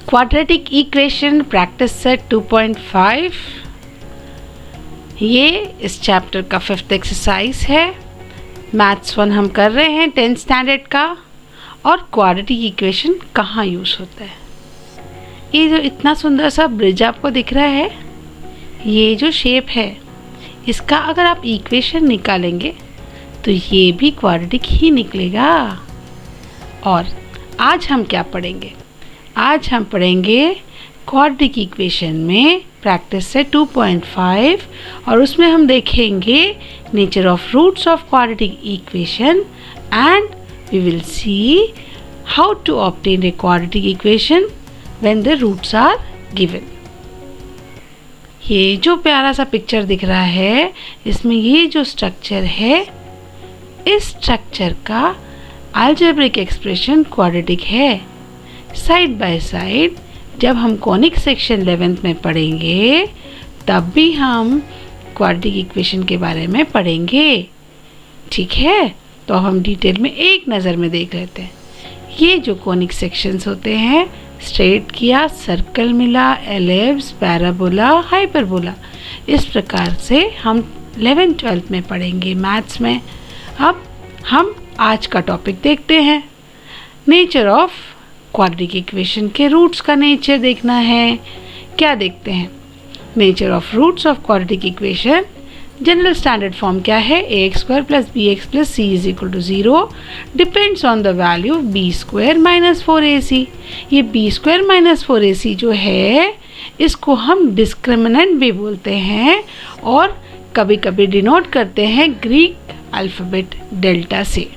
Quadratic equation practice set 2.5 ये इस chapter का 5th एक्सरसाइज है। मैथ्स 1 हम कर रहे हैं 10th स्टैंडर्ड का। और क्वाड्रेटिक इक्वेशन कहाँ यूज़ होता है? ये जो इतना सुंदर सा ब्रिज आपको दिख रहा है, ये जो शेप है, इसका अगर आप इक्वेशन निकालेंगे तो ये भी क्वाड्रेटिक ही निकलेगा। और आज हम क्या पढ़ेंगे? आज हम पढ़ेंगे क्वाड्रेटिक इक्वेशन में प्रैक्टिस से 2.5 और उसमें हम देखेंगे nature of roots of quadratic equation and we will see how to obtain a quadratic equation when the roots are given. ये जो प्यारा सा पिक्चर दिख रहा है, इसमें ये जो स्ट्रक्चर है, इस स्ट्रक्चर का अलजेब्रिक एक्सप्रेशन क्वाड्रेटिक है। साइड बाय साइड जब हम कॉनिक सेक्शन 11th में पढ़ेंगे तब भी हम क्वाड्रेटिक इक्वेशन के बारे में पढ़ेंगे। ठीक है, तो हम डिटेल में एक नज़र में देख लेते हैं। ये जो कॉनिक सेक्शंस होते हैं, स्ट्रेट किया, सर्कल मिला, एलिप्स, पैराबोला, हाइपरबोला, इस प्रकार से हम 11th 12th में पढ़ेंगे मैथ्स में। अब हम आज का टॉपिक देखते हैं। नेचर ऑफ क्वाड्रेटिक इक्वेशन के रूट्स का नेचर देखना है। क्या देखते हैं? Nature of roots of quadratic equation. General standard form क्या है? ax² + bx + c = 0 depends on the value b² - 4ac। ये b² - 4ac जो है, इसको हम डिस्क्रिमिनेंट भी बोलते हैं और कभी कभी डिनोट करते हैं ग्रीक अल्फ़ाबेट डेल्टा से।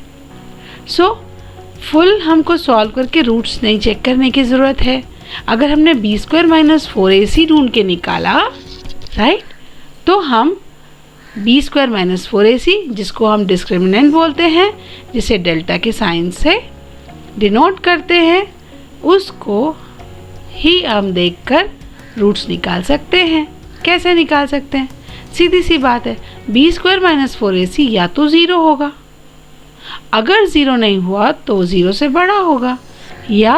फुल हमको सॉल्व करके रूट्स नहीं चेक करने की ज़रूरत है। अगर हमने b² - 4ac ढूंढ के निकाला, राइट, तो हम b² - 4ac, जिसको हम डिस्क्रिमिनेंट बोलते हैं, जिसे डेल्टा के साइन से डिनोट करते हैं, उसको ही हम देखकर रूट्स निकाल सकते हैं। कैसे निकाल सकते हैं? सीधी सी बात है, b² - 4ac या तो 0 होगा, अगर 0 नहीं हुआ तो 0 से बड़ा होगा या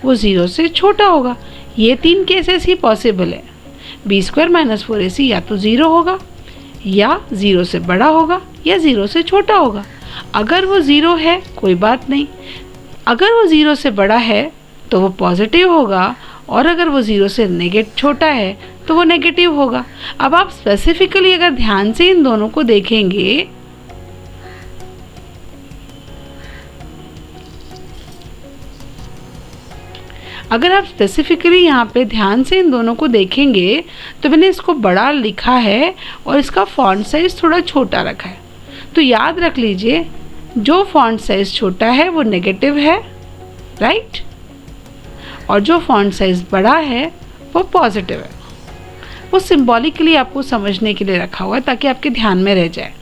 वो 0 से छोटा होगा। ये 3 केसेस ही पॉसिबल है। b² - 4ac या तो 0 होगा या 0 से बड़ा होगा या 0 से छोटा होगा। अगर वो 0 है कोई बात नहीं, अगर वो 0 से बड़ा है तो वो पॉजिटिव होगा, और अगर वो 0 से छोटा है तो वो नेगेटिव होगा। अब आप स्पेसिफिकली अगर ध्यान से इन दोनों को देखेंगे, अगर आप स्पेसिफिकली यहाँ पे ध्यान से इन दोनों को देखेंगे तो मैंने इसको बड़ा लिखा है और इसका फॉन्ट साइज थोड़ा छोटा रखा है। तो याद रख लीजिए, जो फॉन्ट साइज छोटा है वो नेगेटिव है, राइट, और जो फॉन्ट साइज बड़ा है वो पॉजिटिव है। वो सिंबॉलिकली आपको समझने के लिए रखा हुआ है ताकि आपके ध्यान में रह जाए,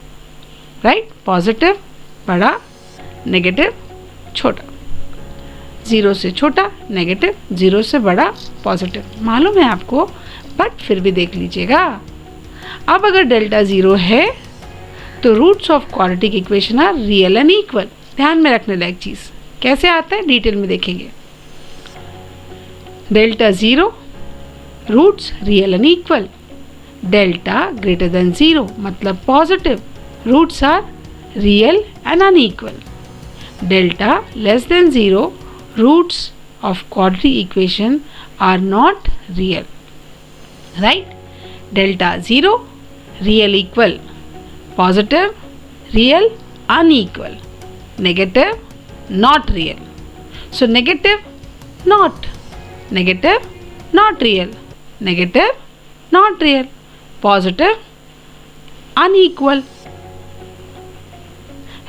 राइट। पॉजिटिव बड़ा, नेगेटिव छोटा, 0 से छोटा नेगेटिव, 0 से बड़ा पॉजिटिव। मालूम है आपको, बट फिर भी देख लीजिएगा। अब अगर डेल्टा 0 है तो roots of quadratic equation are real and equal. ध्यान में रखने लायक चीज़ कैसे आता है डिटेल में देखेंगे। Delta 0 roots real and equal. Delta > 0 मतलब positive, roots are real and unequal. Delta < 0 roots of quadratic equation are not real, right? Delta 0 real equal, positive real unequal, negative not real. So negative not real, negative not real, positive unequal,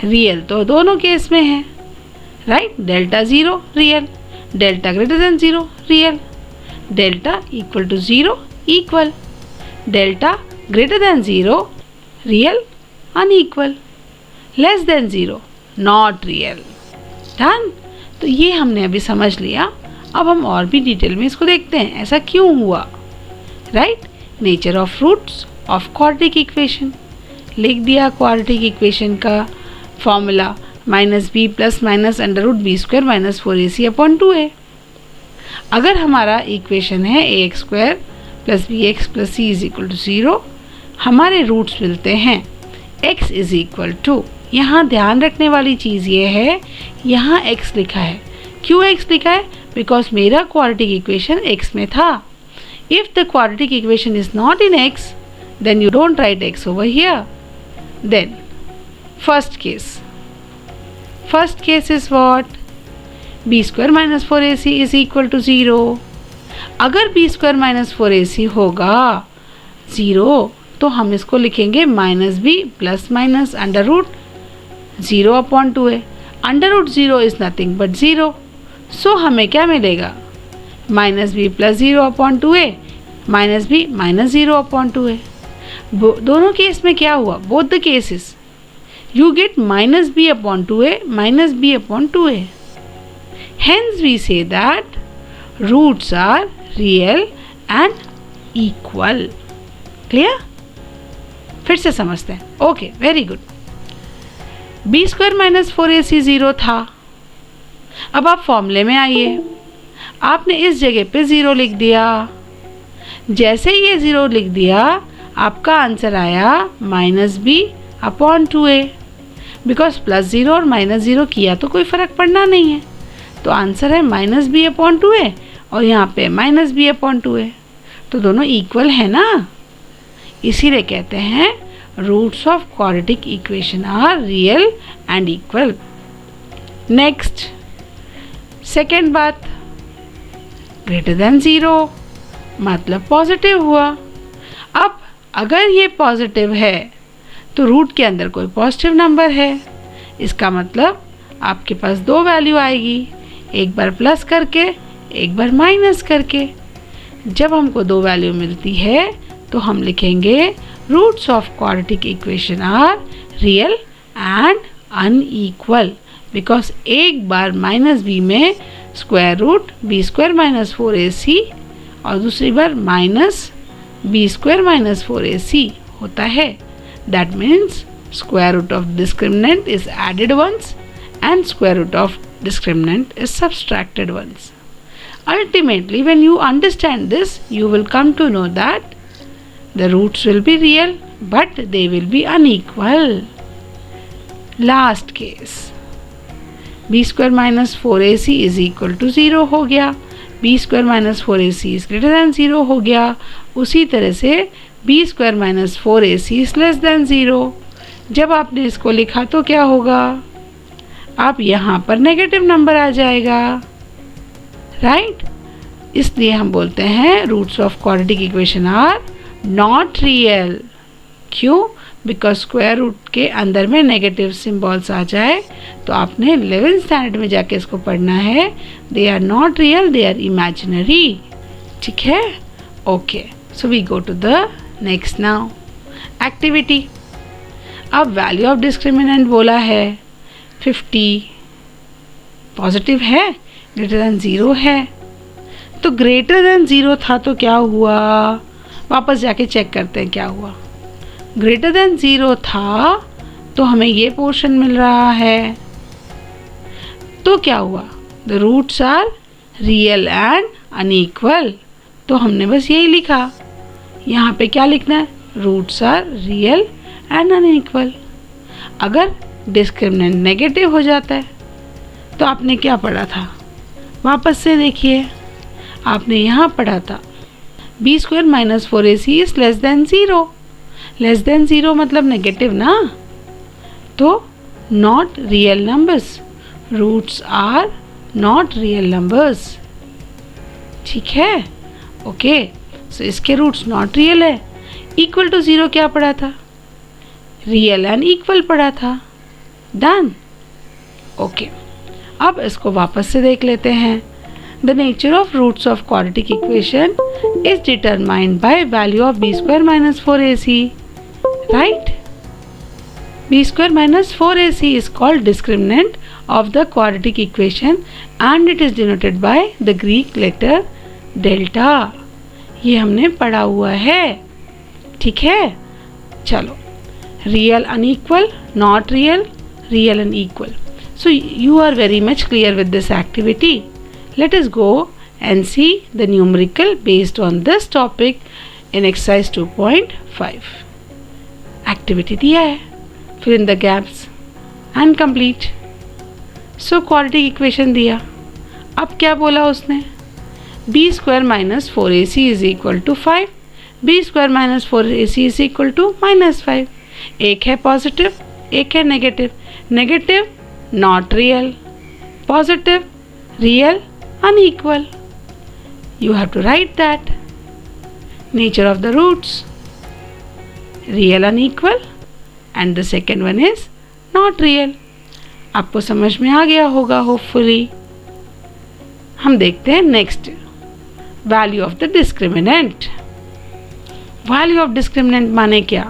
real तो दोनों case में है, right. Delta 0 real, delta > 0 real, delta = 0 equal, delta > 0 real unequal, < 0 not real. Done. तो ये हमने अभी समझ लिया। अब हम और भी डिटेल में इसको देखते हैं, ऐसा क्यों हुआ, right. Nature of roots of quadratic equation लिख दिया, क्वाड्रेटिक इक्वेशन का formula. Minus B plus minus under root b square minus 4ac upon 2a। अगर हमारा इक्वेशन है a x square plus B x plus C is equal to 0, हमारे roots मिलते हैं x is equal to, यहाँ ध्यान रखने वाली चीज़ ये है, यहाँ x लिखा है। क्यों x लिखा है? बिकॉज मेरा क्वाड्रेटिक इक्वेशन x में था। If the quadratic equation is not in x, then you don't write x over here. Then first case is what? b square minus 4ac is equal to 0. अगर b square minus 4ac होगा 0, तो हम इसको लिखेंगे minus B plus minus under root 0 upon 2a। Under root 0 is nothing but 0, so हमें क्या मिलेगा? Minus B plus 0 upon 2a minus B minus 0 upon 2a। दोनों केस में क्या हुआ? Both the cases you get minus b upon 2a minus b upon 2a. Hence we say that roots are real and equal. Clear? फिर से समझते हैं। Okay, very good. b square minus 4ac 0 था। अब आप फॉर्मूले में आइए, आपने इस जगह पे 0 लिख दिया। जैसे ही ये 0 लिख दिया, आपका आंसर आया minus B upon 2a। Because plus 0 और माइनस 0 किया तो कोई फ़र्क पड़ना नहीं है, तो आंसर है माइनस बी अपॉन 2a और यहाँ पे माइनस बी अपॉन 2a, तो दोनों इक्वल है ना। इसीलिए कहते हैं roots of quadratic equation are real and equal. Next, second बात, ग्रेटर देन 0 मतलब पॉजिटिव हुआ। अब अगर ये पॉजिटिव है तो रूट के अंदर कोई पॉजिटिव नंबर है, इसका मतलब आपके पास दो वैल्यू आएगी, एक बार प्लस करके एक बार माइनस करके। जब हमको दो वैल्यू मिलती है तो हम लिखेंगे roots of quadratic equation are real and unequal, because एक बार माइनस बी में square root b square minus 4ac और दूसरी बार minus b square minus 4ac होता है। That means square root of discriminant is added once and square root of discriminant is subtracted once. Ultimately, when you understand this, you will come to know that the roots will be real but they will be unequal. Last case, b square minus 4ac is equal to 0 हो गया, b square minus 4ac is greater than 0 हो गया। उसी तरह से b square minus 4ac is less than 0। जब आपने इसको लिखा तो क्या होगा? आप यहाँ पर नेगेटिव नंबर आ जाएगा, राइट? इसलिए हम बोलते हैं roots of quadratic equation are not real. क्यों? बिकॉज स्क्वायर रूट के अंदर में नेगेटिव सिम्बॉल्स आ जाए तो आपने 11th स्टैंडर्ड में जाके इसको पढ़ना है। They are not real, they are imaginary. ठीक है? Okay, so we go to the next now activity. अब वैल्यू ऑफ डिस्क्रिमिनेंट बोला है 50, पॉजिटिव है, ग्रेटर देन 0 है। तो ग्रेटर देन 0 था तो क्या हुआ? वापस जाके चेक करते हैं क्या हुआ। ग्रेटर देन 0 था तो हमें ये पोर्शन मिल रहा है, तो क्या हुआ? The roots are real and unequal. तो हमने बस यही लिखा। यहाँ पे क्या लिखना है? Roots are real and unequal. अगर डिस्क्रिमिनेंट नेगेटिव हो जाता है तो आपने क्या पढ़ा था? वापस से देखिए, आपने यहाँ पढ़ा था b square minus 4ac is less than 0। Less than 0 मतलब नेगेटिव ना, तो not real numbers, roots are not real numbers. ठीक है? ओके, सो इसके रूट्स नॉट रियल है। इक्वल टू 0 क्या पढ़ा था? रियल एंड इक्वल पढ़ा था। डन। ओके, अब इसको वापस से देख लेते हैं। The nature of roots of quadratic equation is determined by value of b square minus 4ac, right? b square minus 4ac is called discriminant of the quadratic equation and it is denoted by the Greek letter delta। ये हमने पढ़ा हुआ है। ठीक है? चलो, real unequal, not real, real and equal. So you are very much clear with this activity. Let us go and see the numerical based on this topic in exercise 2.5. Activity दिया है, fill in the gaps and complete. So quadratic equation दिया, अब क्या बोला उसने, b square minus 4ac is equal to 5, b square minus 4ac is equal to -5. एक है positive, एक है negative. Negative not real, positive real, unequal. You have to write that. Nature of the roots, real unequal, and the second one is not real. आपको समझ में आ गया होगा होपफुली. हम देखते हैं next, value of the discriminant. Value of discriminant माने क्या,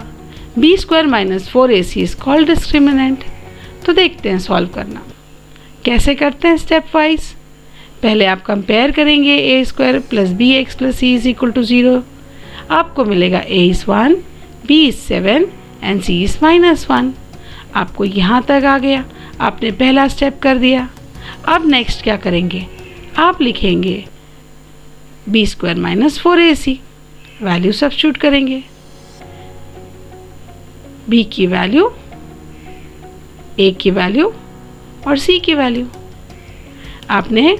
B square minus 4ac is called discriminant. तो देखते हैं सॉल्व करना कैसे करते हैं स्टेप वाइज. पहले आप कंपेयर करेंगे a square plus B x plus C is equal to 0. आपको मिलेगा a is 1, b is 7 and c is -1. आपको यहाँ तक आ गया, आपने पहला स्टेप कर दिया. अब नेक्स्ट क्या करेंगे, आप लिखेंगे b square minus 4ac, value substitute करेंगे. b की वैल्यू, a की वैल्यू और c की वैल्यू. आपने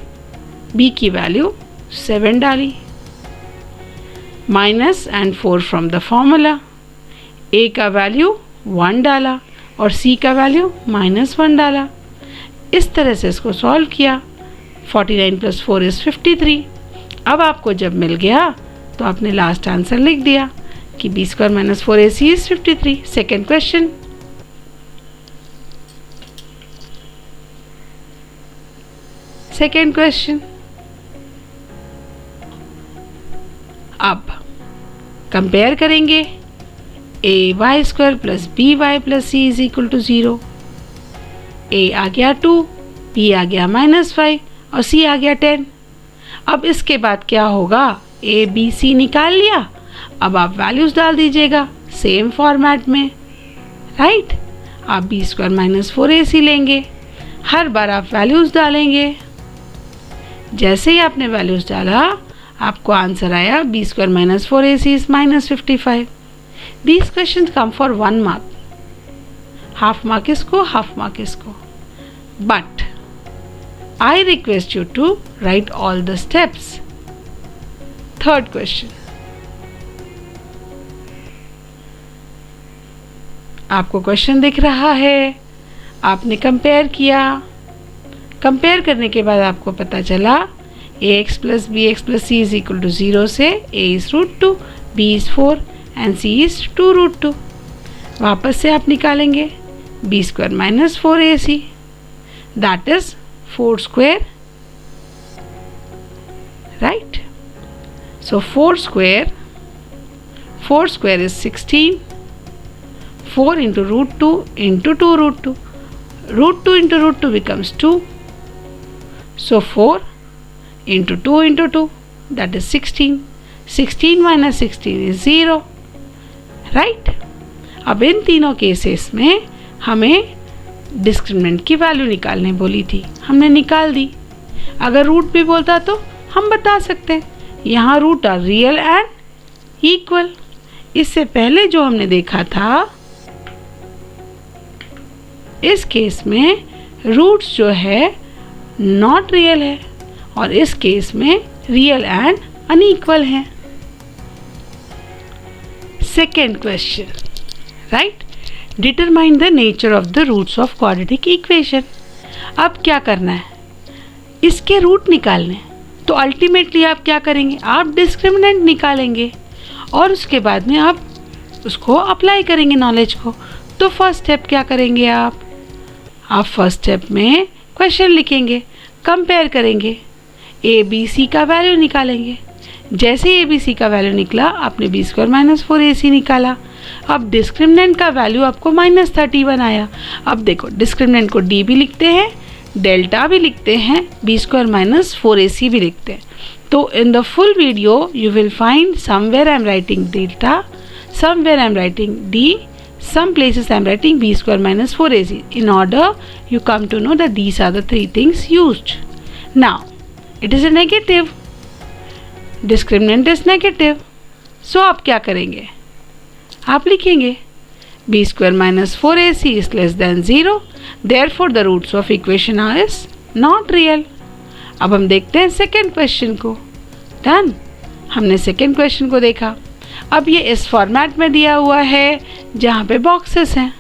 b की वैल्यू 7 डाली, minus and 4 from the formula. a का वैल्यू 1 डाला और c का वैल्यू -1 डाला. इस तरह से इसको सॉल्व किया. 49 + 4 इज़ 53. अब आपको जब मिल गया तो आपने लास्ट आंसर लिख दिया कि b square minus 4ac is 53. Second question, second question. अब कंपेयर करेंगे a y square plus b y plus C is equal to 0. A आ गया 2, बी आ गया -5 और सी आ गया 10. अब इसके बाद क्या होगा, ए बी सी निकाल लिया. अब आप वैल्यूज़ डाल दीजिएगा सेम फॉर्मेट में, राइट. आप बी स्क्वायर माइनस 4ac लेंगे, हर बार आप वैल्यूज़ डालेंगे. जैसे ही आपने वैल्यूज़ डाला आपको आंसर आया B square minus 4ac is -55. These questions come for 1 mark. Half mark इसको, हाफ मार्क इसको. But I request you to write all the steps. Third question. आपको क्वेश्चन दिख रहा है, आपने कंपेयर किया. कंपेयर करने के बाद आपको पता चला ax plus B x plus C is equal to 0 से a is √2, b is 4 and c is 2√2. वापस से आप निकालेंगे b square minus 4ac, that is 4 square, right. So 4 square is 16. 4 into √2 into 2√2. √2 into √2 becomes 2. So 4 into 2 into 2, that is 16. 16 minus 16 is 0, right? अब इन तीनों cases में हमें discriminant की value निकालने बोली थी, हमने निकाल दी. अगर रूट भी बोलता तो हम बता सकते हैं. यहाँ root are real and equal. इससे पहले जो हमने देखा था, इस केस में रूट्स जो है नॉट रियल है और इस केस में रियल एंड अनइक्वल है. Second question, right. Determine the nature of the roots of quadratic equation. अब क्या करना है, इसके रूट निकालने. तो अल्टीमेटली आप क्या करेंगे, आप डिस्क्रिमिनेंट निकालेंगे और उसके बाद में आप उसको अप्लाई करेंगे नॉलेज को. तो फर्स्ट स्टेप क्या करेंगे आप फर्स्ट स्टेप में क्वेश्चन लिखेंगे, कंपेयर करेंगे, ए बी सी का वैल्यू निकालेंगे. जैसे ए बी सी का वैल्यू निकला आपने बी स्क्वायर माइनस 4ac निकाला. अब डिस्क्रिमिनेंट का वैल्यू आपको -31 आया. अब देखो डिस्क्रिमिनेंट को डी भी लिखते हैं, डेल्टा भी लिखते हैं, बी स्क्वायर माइनस 4ac भी लिखते हैं. तो in the full video you will find somewhere I am writing delta, somewhere I am writing D, some places I am writing b square minus 4ac. In order, you come to know that these are the three things used. Now, it is a negative. Discriminant is negative. So आप क्या करेंगे? आप लिखेंगे b square minus 4ac is less than 0. Therefore, the roots of equation is not real. अब हम देखते हैं second question को. डन. हमने सेकेंड क्वेश्चन को देखा. अब ये इस फॉर्मेट में दिया हुआ है जहाँ पे बॉक्सेस हैं.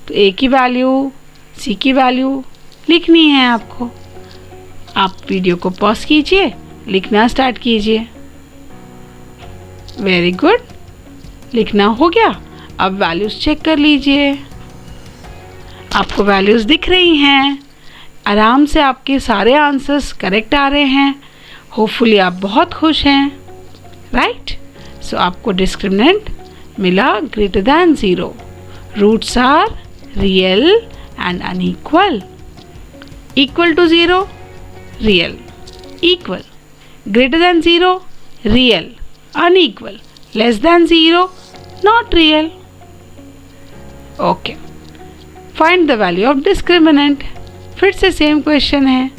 तो ए की वैल्यू, सी की वैल्यू लिखनी है आपको. आप वीडियो को पॉज कीजिए, लिखना स्टार्ट कीजिए. Very good. लिखना हो गया. अब वैल्यूज़ चेक कर लीजिए. आपको वैल्यूज़ दिख रही हैं. आराम से आपके सारे आंसर्स करेक्ट आ रहे हैं. होपफुली आप बहुत खुश हैं. राइट. सो आपको डिस्क्रिमिनेंट मिला greater than 0. Roots are real and unequal. Equal to 0 real, equal. Greater than 0 real, unequal. Less than 0 not real. Okay. Find the value of discriminant. फिर से सेम क्वेश्चन है.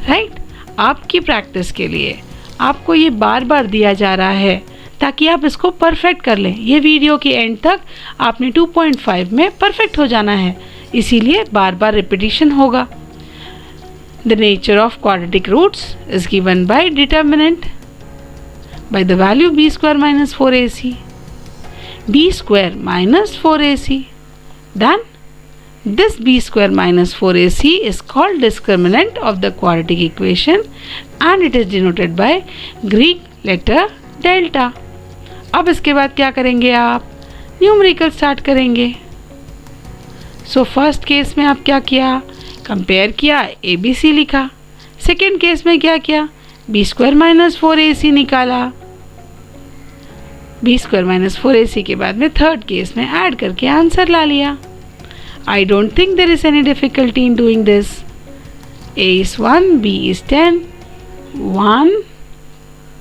राइट. आपकी प्रैक्टिस के लिए आपको ये बार बार दिया जा रहा है ताकि आप इसको परफेक्ट कर लें. ये वीडियो के एंड तक आपने 2.5 में परफेक्ट हो जाना है, इसीलिए बार बार रिपीटिशन होगा. The nature of quadratic roots is given by determinant by the value b square minus 4ac. b square minus 4ac. Then this b square minus 4ac is called discriminant of the quadratic equation and it is denoted by Greek letter delta. अब इसके बाद क्या करेंगे आप? Numerical start करेंगे. So first case में आप क्या किया? कंपेयर किया, ABC लिखा. सेकेंड केस में क्या किया? b स्क्वायर माइनस 4ac निकाला. b स्क्वायर माइनस 4ac के बाद में थर्ड केस में ऐड करके आंसर ला लिया. I don't think there is any difficulty in doing this. A is 1, B is 10. 1,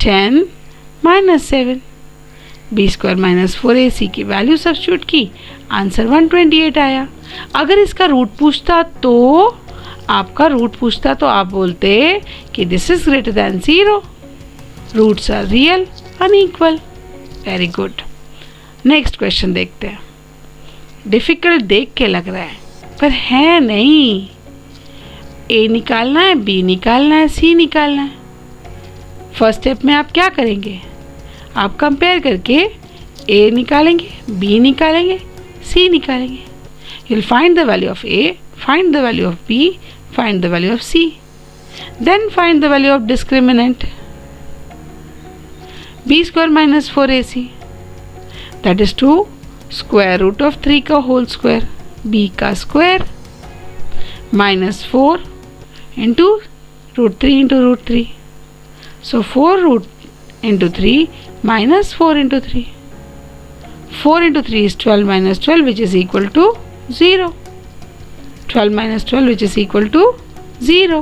10, minus 7. b square minus 4ac की value substitute की, answer 128 आया. अगर इसका रूट पूछता तो आप बोलते कि this is greater than 0. Roots are real, unequal. Very good. Next question देखते हैं. डिफ़िकल्ट देख के लग रहा है पर है नहीं. ए निकालना है, बी निकालना है, सी निकालना है. फर्स्ट स्टेप में आप क्या करेंगे? आप कंपेयर करके ए निकालेंगे, बी निकालेंगे, सी निकालेंगे. You will find the value of A, find the value of B, find the value of C. Then find the value of discriminant. b square minus 4ac. That is 2 square root of 3 का whole square. b का square minus 4 into root 3 into root 3. So 4 root into 3 minus 4 into 3. 4 into 3 is 12 minus 12 which is equal to 0. 12 minus 12 which is equal to 0.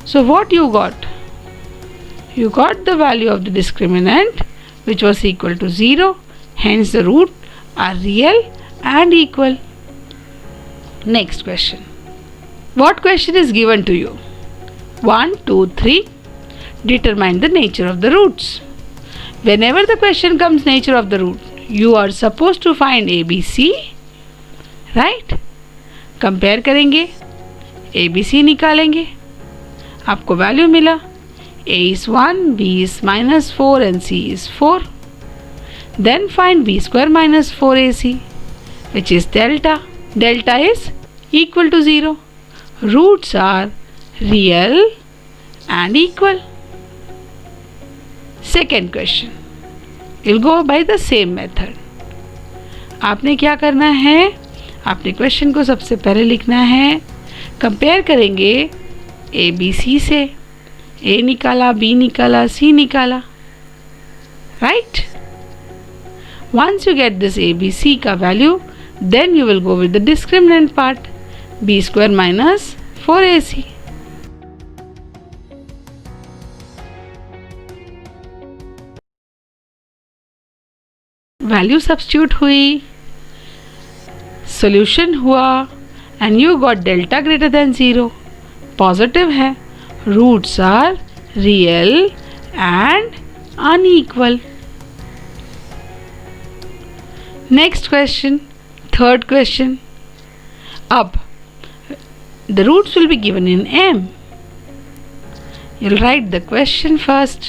So what you got? You got the value of the discriminant which was equal to 0. Hence the root are real and equal. Next question. What question is given to you? 1, 2, 3. Determine the nature of the roots. Whenever the question comes nature of the root, you are supposed to find A, B, C. Right? Compare करेंगे, A B C निकालेंगे. आपको value मिला. A is 1, B is minus 4 and C is 4. Then find B square minus 4ac which is delta. Delta is equal to 0. Roots are real and equal. Second question will go by the same method. आपने क्या करना है? आपने question को सबसे पहले लिखना है. कंपेयर करेंगे ए बी सी से. ए निकाला, बी निकाला, सी निकाला. Right. Once you get this a B c का value, then you will go with the discriminant part. B square minus 4ac. Value substitute हुई. सोल्यूशन हुआ and you got delta greater than 0, positive है, roots are real and unequal. Next question, third question. अब the roots will be given in M. You'll write the question first.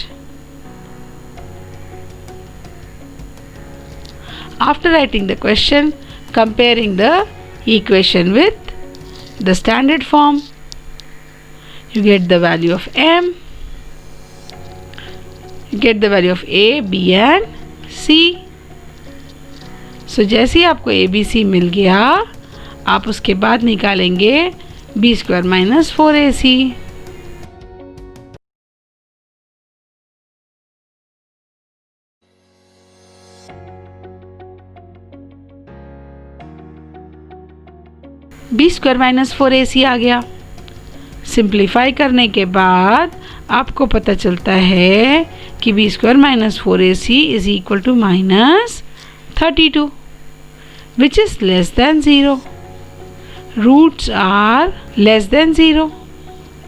After writing the question, comparing the equation with the standard form, you get the value of M, you get the value of A, B and C. So जैसे ही आपको A, B, C मिल गया, आप उसके बाद निकालेंगे b square minus 4ac। b square minus 4ac आ गया। Simplify करने के बाद आपको पता चलता है कि b square minus 4ac is equal to minus 32 which is less than 0। Roots are less than 0.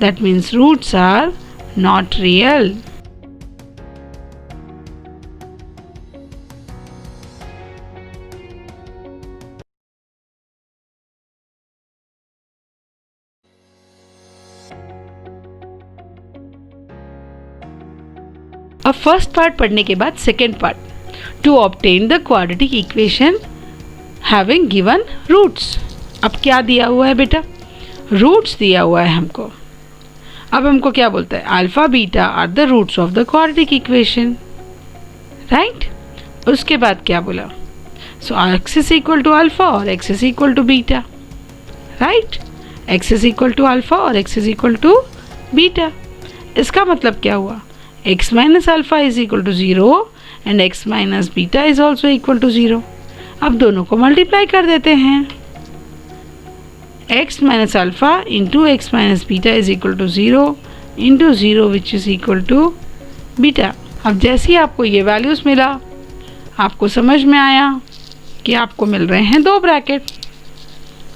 That means roots are not real. अब फर्स्ट पार्ट पढ़ने के बाद second part, to obtain the quadratic equation having given roots. अब क्या दिया हुआ है बेटा? रूट्स दिया हुआ है हमको। अब हमको क्या बोलता है? Alpha beta are the roots of the quadratic equation, right. उसके बाद क्या बोला? So x is equal to alpha और x is equal to beta, right. X is equal to alpha और x is equal to beta. इसका मतलब क्या हुआ? X minus alpha is equal to 0 and x minus beta is also equal to 0। अब दोनों को multiply कर देते हैं। x minus alpha into x minus beta is equal to 0 into 0 which is equal to beta। अब जैसे ही आपको ये वैल्यूज़ मिला, आपको समझ में आया कि आपको मिल रहे हैं दो ब्रैकेट।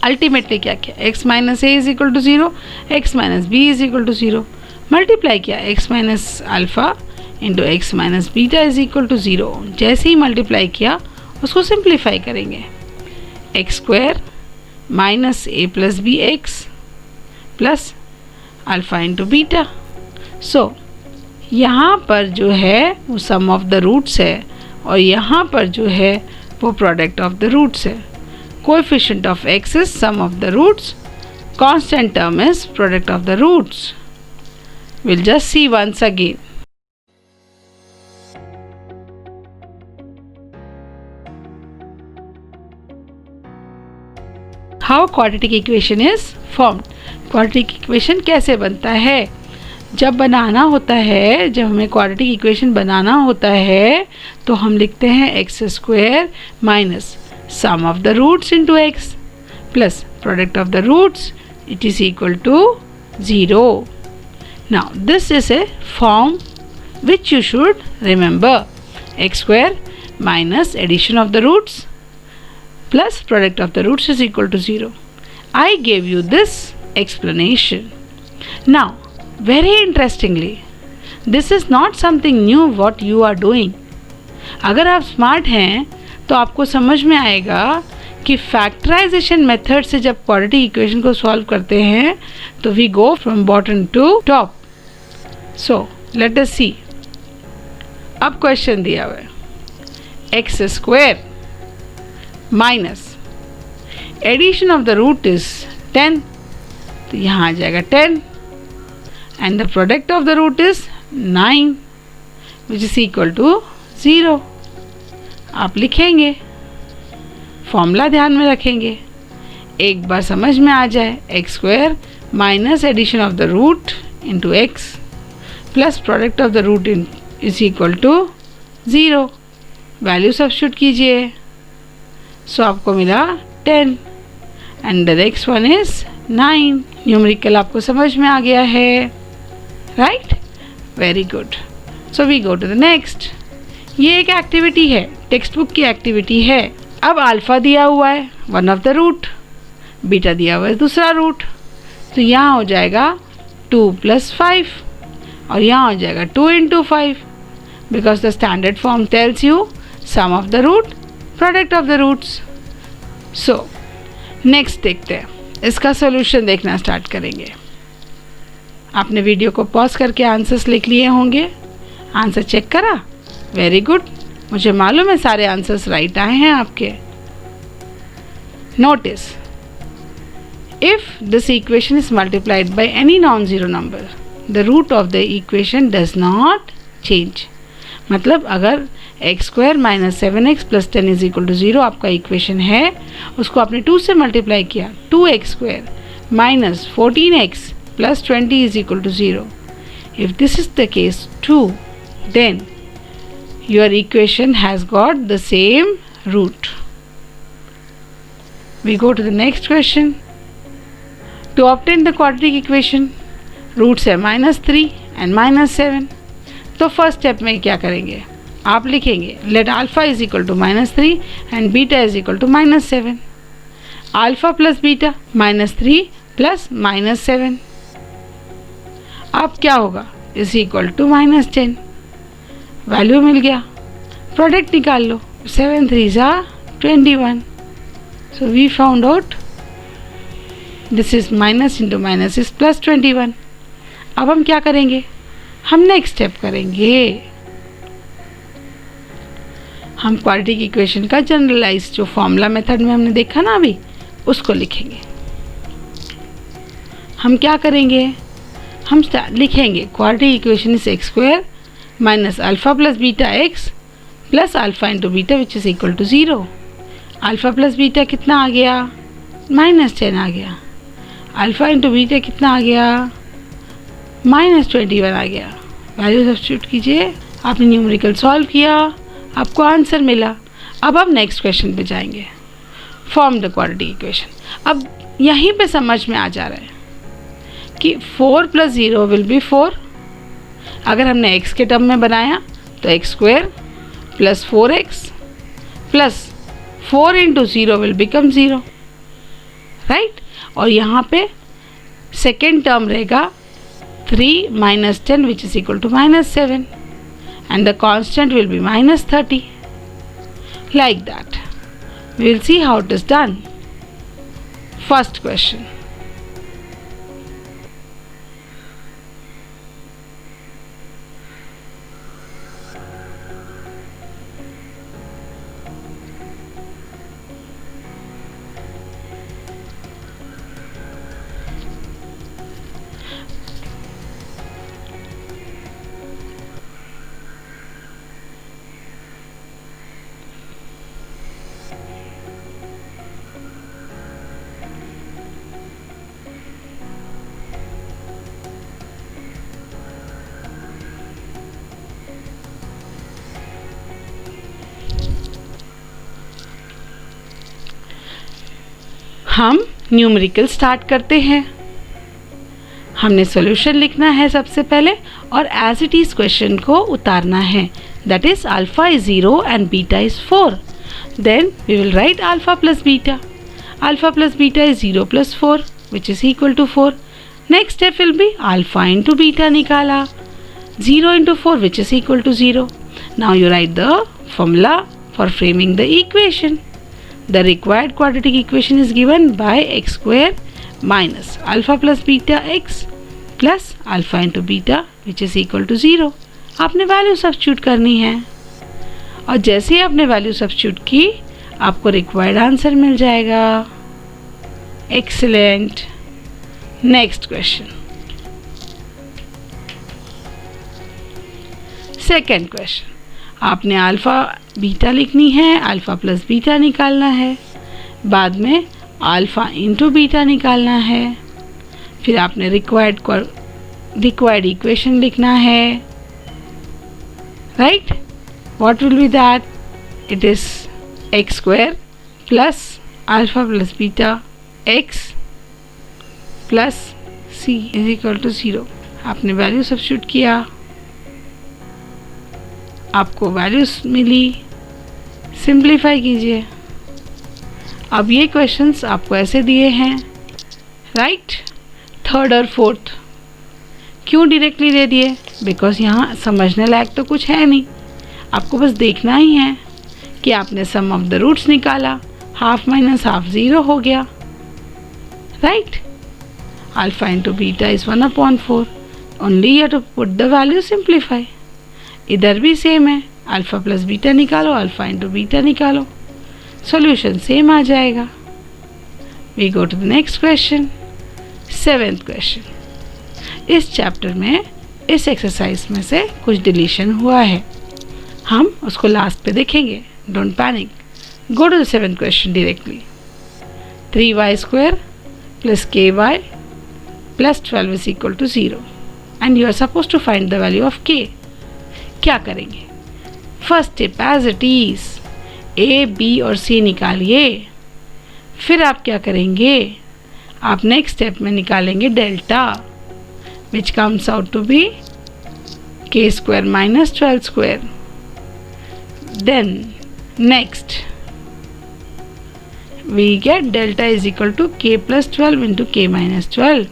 अल्टीमेटली क्या किया? x minus a is equal to 0, x minus b is equal to 0, multiply किया x minus alpha into x minus beta is equal to 0। जैसे ही मल्टीप्लाई किया उसको सिंप्लीफाई करेंगे, x square minus a plus B x plus alpha into beta. So यहाँ पर जो है वो सम ऑफ द रूट्स है और यहाँ पर जो है वो प्रोडक्ट ऑफ द रूट्स है। Coefficient of X is sum of the roots, constant term is product of the roots. Will just see once again. How quadratic equation is formed. Quadratic equation कैसे बनता है? जब बनाना होता है, जब हमें quadratic equation बनाना होता है तो हम लिखते हैं X square minus sum of the roots into X plus product of the roots, it is equal to 0। Now this is a form which you should remember. X square minus addition of the roots plus product of the roots is equal to 0. I gave you this explanation. Now, very interestingly, this is not something new what you are doing. अगर आप smart हैं तो आपको समझ में आएगा कि factorisation method से जब क्वाड्रेटिक इक्वेशन को सॉल्व करते हैं तो we go from bottom to top. So let us see. अब क्वेश्चन दिया हुआ है x square minus addition of the root is 10, तो यहाँ आ जाएगा 10 and the product of the root is 9 which is equal to 0। आप लिखेंगे, फॉर्मूला ध्यान में रखेंगे, एक बार समझ में आ जाए। X square minus addition of the root into X plus product of the root is equal to 0। Value substitute कीजिए, सो आपको मिला 10 and the next one is 9। Numerical आपको समझ में आ गया है, right? Very good. So we go to the next. ये एक एक्टिविटी है, टेक्स्ट बुक की एक्टिविटी है। अब अल्फ़ा दिया हुआ है one of the root, beta दिया हुआ है दूसरा रूट, तो यहाँ हो जाएगा 2 + 5 और यहाँ हो जाएगा 2 × 5 because the standard form tells you sum of the root product of the roots. So next देखते हैं, इसका सॉल्यूशन देखना स्टार्ट करेंगे। आपने वीडियो को पॉज करके आंसर्स लिख लिए होंगे, आंसर चेक करा, वेरी गुड, मुझे मालूम है सारे आंसर्स राइट आए हैं आपके। Notice, if this equation is multiplied by any non-zero number, the root of the equation does not change। मतलब अगर x² - 7x + 10 = 0 आपका इक्वेशन है, उसको आपने 2 से मल्टीप्लाई किया, 2x² - 14x + 20 = 0। If this is the case too, then your equation has got the same root। We go to the next question। To obtain the quadratic equation, roots है -3 and -7, तो first step में क्या करेंगे, आप लिखेंगे let alpha is equal to -3 and beta is equal to -7। Alpha plus beta -3 + -7, अब क्या होगा, इज इक्वल टू -10, वैल्यू मिल गया, प्रोडक्ट निकाल लो, 7 3 = 21। So we found out this is minus into minus is +21। अब हम क्या करेंगे, हम नेक्स्ट स्टेप करेंगे, हम क्वाड्रेटिक इक्वेशन का जनरलाइज जो फॉर्मूला मेथड में हमने देखा ना अभी, उसको लिखेंगे। हम क्या करेंगे, हम लिखेंगे quadratic equation is x² - alpha + beta x + alpha × beta which is equal to 0। Alpha plus beta कितना आ गया, -10 आ गया, अल्फ़ा × बीटा कितना आ गया, -21 आ गया। वैल्यू सब्स्टिट्यूट कीजिए, आपने न्यूमेरिकल सॉल्व किया, आपको आंसर मिला। अब हम नेक्स्ट क्वेश्चन पे जाएंगे, फॉर्म द क्वाड्रेटिक इक्वेशन। अब यहीं पे समझ में आ जा रहा है कि 4 + 0 विल बी 4। अगर हमने x के टर्म में बनाया तो x² + 4x + 4 × 0 will become 0, right. और यहाँ पे सेकेंड टर्म रहेगा 3 - 10 which is equal to -7 and the constant will be -30, like that। We will see how it is done। First question, हम न्यूमेरिकल स्टार्ट करते हैं। हमने सॉल्यूशन लिखना है सबसे पहले और एज इट इज़ क्वेश्चन को उतारना है, that is alpha is 0 and beta is 4। Then we will write alpha plus beta. Alpha plus beta is 0 + 4 which is equal to 4। Next step will be alpha into beta निकाला, 0 × 4 which is equal to 0। Now you write the formula for framing the equation. The required quadratic equation is given by x² - alpha plus beta x plus alpha into beta which is equal to 0। आपने value substitute करनी है और जैसे ही आपने value substitute की आपको required answer मिल जाएगा। Excellent. Next question, second question, आपने अल्फ़ा बीटा लिखनी है, अल्फ़ा प्लस बीटा निकालना है, बाद में अल्फ़ा इंटू बीटा निकालना है, फिर आपने रिक्वायर्ड इक्वेशन लिखना है, right. What will be that, it is x² + alpha plus beta x + c is equal to 0। आपने वैल्यू सब्स्टिट्यूट किया, आपको वैल्यूज मिली, सिंप्लीफाई कीजिए, अब ये क्वेश्चंस आपको ऐसे दिए हैं, राइट, थर्ड और फोर्थ। क्यों डायरेक्टली दे दिए? बिकॉज यहाँ समझने लायक तो कुछ है नहीं, आपको बस देखना ही है कि आपने सम ऑफ द रूट्स निकाला, हाफ माइनस हाफ 0 हो गया, right. Alpha into beta is 1/4, only you have to put the value, simplify. इधर भी सेम है, अल्फा प्लस बीटा निकालो, अल्फा इंटू बीटा निकालो, सॉल्यूशन सेम आ जाएगा। We go to the next question, 7th question. इस चैप्टर में इस एक्सरसाइज में से कुछ डिलीशन हुआ है, हम उसको लास्ट पे देखेंगे, don't panic. Go to the 7th question directly. 3y² plus ky plus 12 is equal to 0 and you are supposed to find the value of k। क्या करेंगे? First step as it is, a, b और c निकालिए। फिर आप क्या करेंगे? आप next step में निकालेंगे delta, which comes out to be k² minus 12²। Then next we get delta is equal to k plus 12 into k minus 12.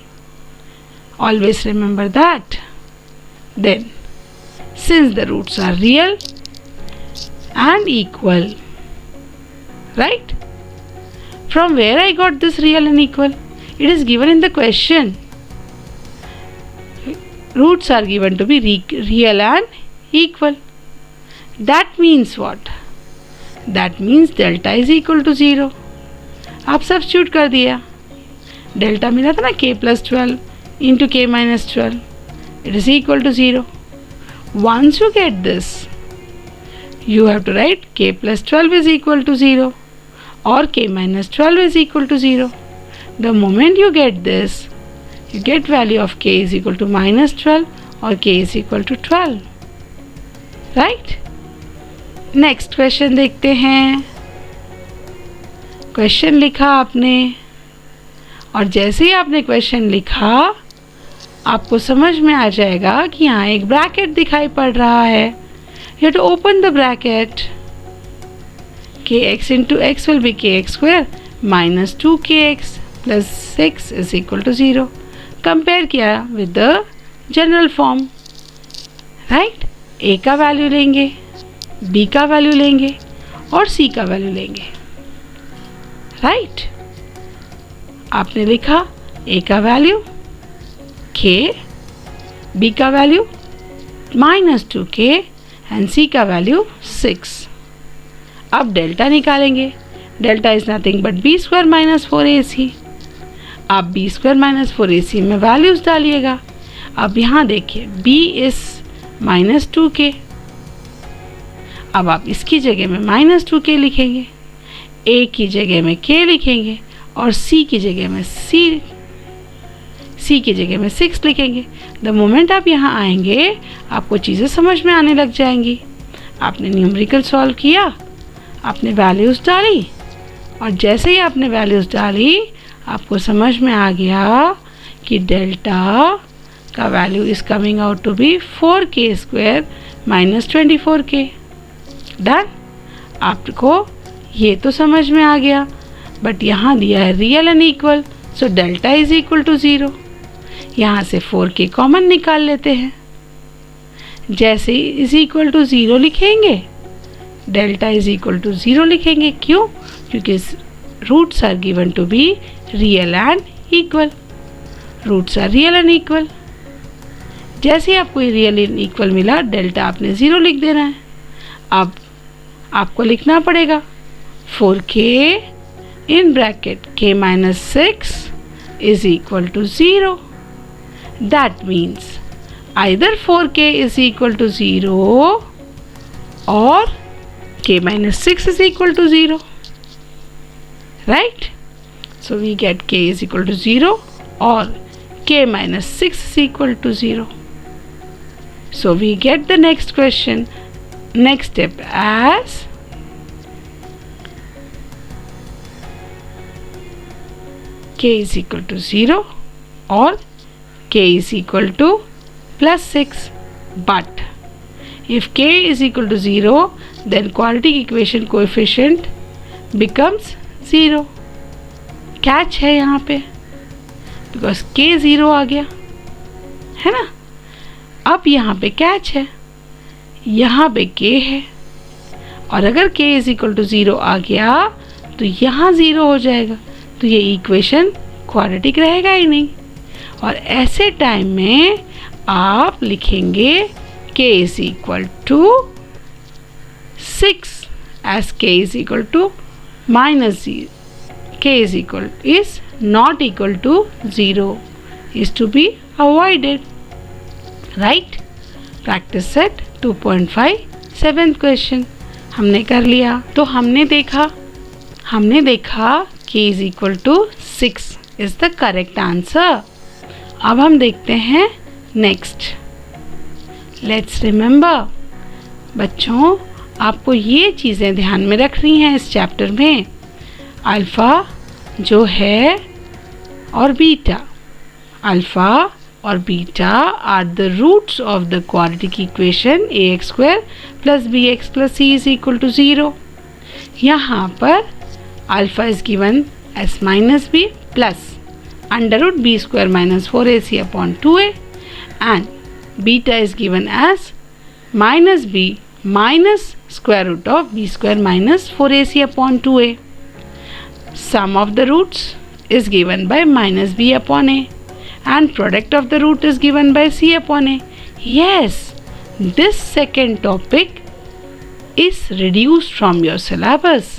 Always remember that. Then, since the roots are real and equal, right? From where I got this real and equal? It is given in the question. Roots are given to be real and equal. That means what? That means delta is equal to 0. आप substitute कर दिया, delta मिला था ना k plus 12 into k minus 12, it is equal to 0. Once you get this, you have to write k plus 12 is equal to 0 or k minus 12 is equal to 0. The moment you get this, you get value of k is equal to minus 12 or k is equal to 12, right? Next question देखते हैं। Question लिखा आपने, और जैसे ही आपने question लिखा आपको समझ में आ जाएगा कि यहाँ एक ब्रैकेट दिखाई पड़ रहा है। You have to open the bracket. kx into x will be kx² minus 2kx plus 6 is equal to 0. Compare किया with the general form, right. a का वैल्यू लेंगे, b का वैल्यू लेंगे और c का वैल्यू लेंगे, राइट। आपने लिखा a का वैल्यू k, b का वैल्यू -2k एंड c का वैल्यू 6। अब डेल्टा निकालेंगे। Delta is nothing but b² - 4ac। आप b² - 4ac में वैल्यूज डालिएगा। अब यहाँ देखिए b इज -2k। अब आप इसकी जगह में -2k लिखेंगे, a की जगह में k लिखेंगे और c की जगह में c की जगह में 6 लिखेंगे। द मोमेंट आप यहाँ आएंगे आपको चीज़ें समझ में आने लग जाएंगी। आपने न्यूमेरिकल सॉल्व किया, आपने वैल्यूज़ डाली, और जैसे ही आपने वैल्यूज़ डाली आपको समझ में आ गया कि डेल्टा का value is coming out to be 4k² - 24k। Done. आपको ये तो समझ में आ गया, बट यहाँ दिया है real and equal, so delta is equal to 0। यहाँ से 4k कॉमन निकाल लेते हैं। जैसे इज इक्वल टू 0 लिखेंगे, डेल्टा इज इक्वल टू 0 लिखेंगे। क्यों? क्योंकि roots are given to be real and equal. Roots are real and equal. जैसे ही आपको रियल एंड इक्वल मिला, डेल्टा आपने 0 लिख देना है। अब आपको लिखना पड़ेगा 4k in bracket k minus 6 is equal to 0. That means either 4k is equal to 0 or k minus 6 is equal to 0, right? So we get k is equal to 0 or k minus 6 is equal to 0. So we get the next question, next step as k is equal to 0 or k is equal to +6. But if k is equal to 0, then quadratic equation coefficient becomes 0। Catch है यहाँ पे because k 0 आ गया है ना। अब यहाँ पे catch है, यहाँ पे k है और अगर k इज इक्वल टू 0 आ गया तो यहाँ 0 हो जाएगा, तो ये इक्वेशन क्वाड्रेटिक रहेगा ही नहीं। और ऐसे टाइम में आप लिखेंगे k is equal to 6 as k is equal to minus 0. K is not equal to 0 is to be avoided. Right? Practice set 2.5 7th question हमने कर लिया। तो हमने देखा k is equal to 6 is the correct answer। अब हम देखते हैं next। Let's remember बच्चों, आपको ये चीज़ें ध्यान में रखनी हैं इस चैप्टर में। अल्फ़ा जो है और बीटा, अल्फ़ा और beta are the roots of the quadratic equation ax square plus bx plus c is equal to 0। यहाँ पर alpha is given as minus B plus under root b square minus 4ac upon 2a and beta is given as minus b minus square root of b square minus 4ac upon 2a. Sum of the roots is given by minus b upon a and product of the root is given by c upon a. Yes, this second topic is reduced from your syllabus.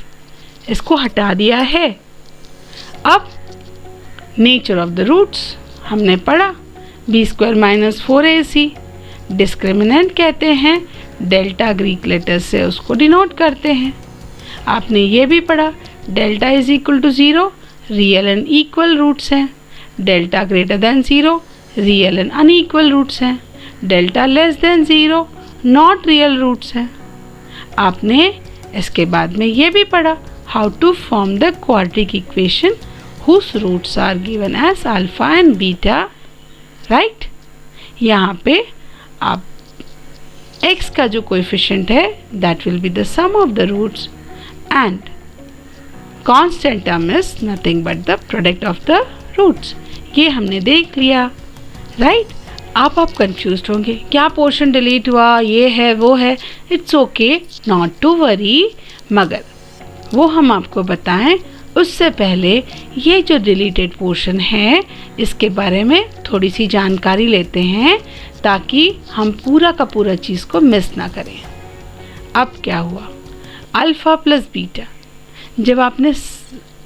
इसको हटा दिया है। अब nature of the roots हमने पढ़ा, b square minus 4ac discriminant कहते हैं, delta Greek letter से उसको डिनोट करते हैं। आपने ये भी पढ़ा delta is equal to 0 real and equal roots हैं, delta greater than 0 real and unequal roots हैं, delta less than 0 not real roots हैं। आपने इसके बाद में ये भी पढ़ा how to form the quadratic equation whose roots are given as alpha and beta. Right, यहाँ पे आप x का जो कोएफिशिएंट है that will be the sum of the roots and constant term is nothing but the product of the roots. ये हमने देख लिया। राइट, आप कंफ्यूज होंगे क्या पोर्शन डिलीट हुआ, ये है वो है। It's okay, not to worry, मगर वो हम आपको बताएं उससे पहले ये जो डिलीटेड पोर्शन है इसके बारे में थोड़ी सी जानकारी लेते हैं ताकि हम पूरा का पूरा चीज़ को मिस ना करें। अब क्या हुआ, अल्फ़ा प्लस बीटा जब आपने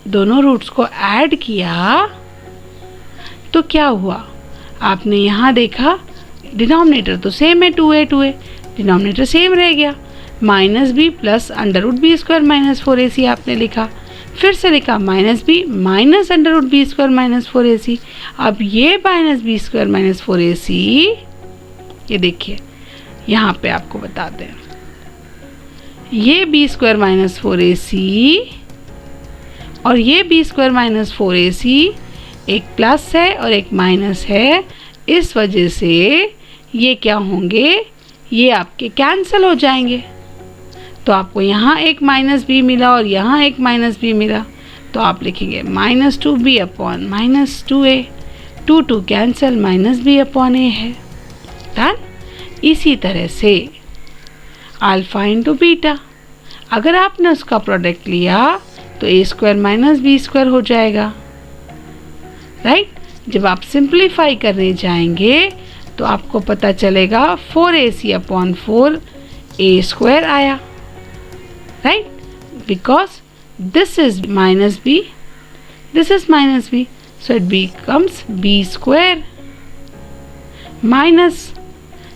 दोनों रूट्स को ऐड किया तो क्या हुआ, आपने यहाँ देखा डिनोमिनेटर तो सेम है 2a डिनोमिनेटर सेम रह गया, minus B plus under root b square minus 4ac आपने लिखा, फिर से लिखा minus B minus under root b square minus 4ac। अब ये minus b square minus 4ac, ये देखिए यहाँ पे आपको बताते हैं, ये बी स्क्वायर माइनस 4ac और ये बी स्क्वायर माइनस 4ac एक प्लस है और एक माइनस है, इस वजह से ये क्या होंगे, ये आपके कैंसिल हो जाएंगे। तो आपको यहाँ एक माइनस बी मिला और यहाँ एक माइनस बी मिला, तो आप लिखेंगे minus 2b upon minus 2a, 2 cancel minus B upon a है। डन। इसी तरह से अल्फ़ा इंटू बीटा, अगर आपने उसका प्रोडक्ट लिया तो ए स्क्वायर माइनस बी स्क्वायर हो जाएगा। राइट, जब आप सिंप्लीफाई करने जाएंगे तो आपको पता चलेगा 4ac अपॉन 4a स्क्वायर आया। Right, because this is minus b, this is minus b, so it becomes b square minus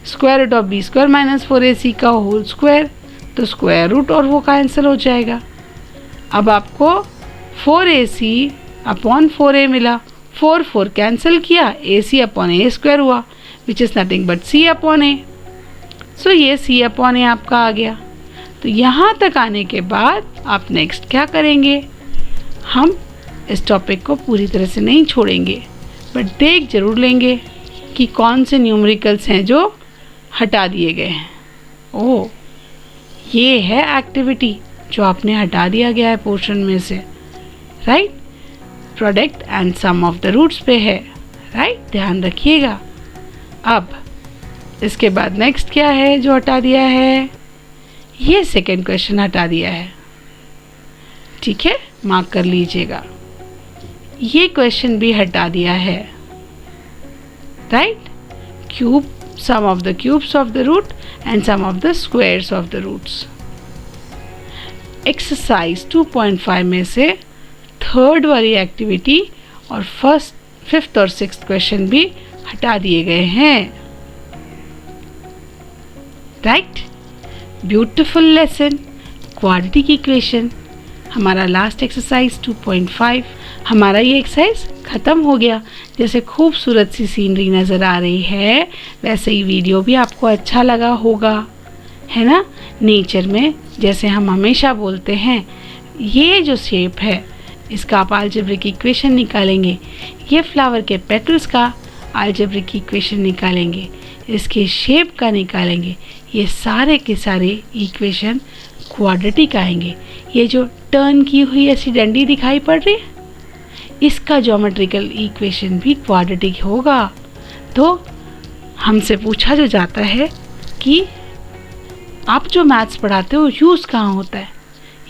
square root of b square minus 4ac का होल स्क्वायर, तो स्क्वायर रूट और वो cancel हो जाएगा। अब आपको 4ac upon 4a मिला, 4 cancel किया, ac अपॉन ए स्क्वायर हुआ which is nothing but c upon a. So ये c अपॉन ए आपका आ गया। तो यहाँ तक आने के बाद आप नेक्स्ट क्या करेंगे, हम इस टॉपिक को पूरी तरह से नहीं छोड़ेंगे बट देख जरूर लेंगे कि कौन से न्यूमेरिकल्स हैं जो हटा दिए गए हैं। ओह, ये है एक्टिविटी जो आपने हटा दिया गया है पोर्शन में से। Right, product and sum of the roots पे है, राइट, ध्यान रखिएगा। अब इसके बाद नेक्स्ट क्या है जो हटा दिया है, ये सेकेंड क्वेश्चन हटा दिया है, ठीक है, मार्क कर लीजिएगा। ये क्वेश्चन भी हटा दिया है, right, cube, sum of the cubes of the root and sum of the squares of the roots. Exercise 2.5 में से थर्ड वाली एक्टिविटी और फर्स्ट, फिफ्थ और सिक्स्थ क्वेश्चन भी हटा दिए गए हैं, right. Beautiful lesson, quadratic equation. हमारा लास्ट एक्सरसाइज 2.5, हमारा ये एक्सरसाइज ख़त्म हो गया। जैसे खूबसूरत सी सीनरी नज़र आ रही है, वैसे ही वीडियो भी आपको अच्छा लगा होगा, है ना। नेचर में जैसे हम हमेशा बोलते हैं, ये जो शेप है इसका आप अलजेब्रिक इक्वेशन निकालेंगे, ये फ्लावर के पेटल्स का अलजेब्रिक इक्वेशन निकालेंगे, इसके शेप का निकालेंगे, ये सारे के सारे इक्वेशन क्वाड्रेटिक आएंगे। ये जो टर्न की हुई ऐसी डंडी दिखाई पड़ रही है, इसका ज्योमेट्रिकल इक्वेशन भी क्वाड्रेटिक होगा। तो हमसे पूछा जो जाता है कि आप जो मैथ्स पढ़ाते हो यूज़ कहाँ होता है,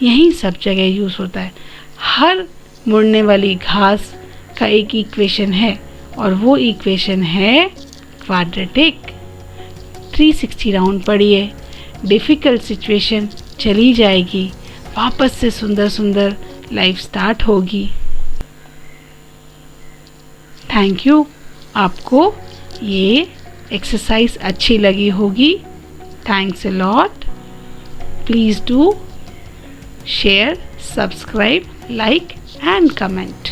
यहीं सब जगह यूज़ होता है। हर मुड़ने वाली घास का एक इक्वेशन है और वो इक्वेशन है क्वाड्रेटिक। 360 राउंड पढ़िए, डिफ़िकल्ट सिचुएशन चली जाएगी, वापस से सुंदर सुंदर लाइफ स्टार्ट होगी। Thank you. आपको ये एक्सरसाइज अच्छी लगी होगी। Thanks a lot. Please do share, subscribe, like and comment.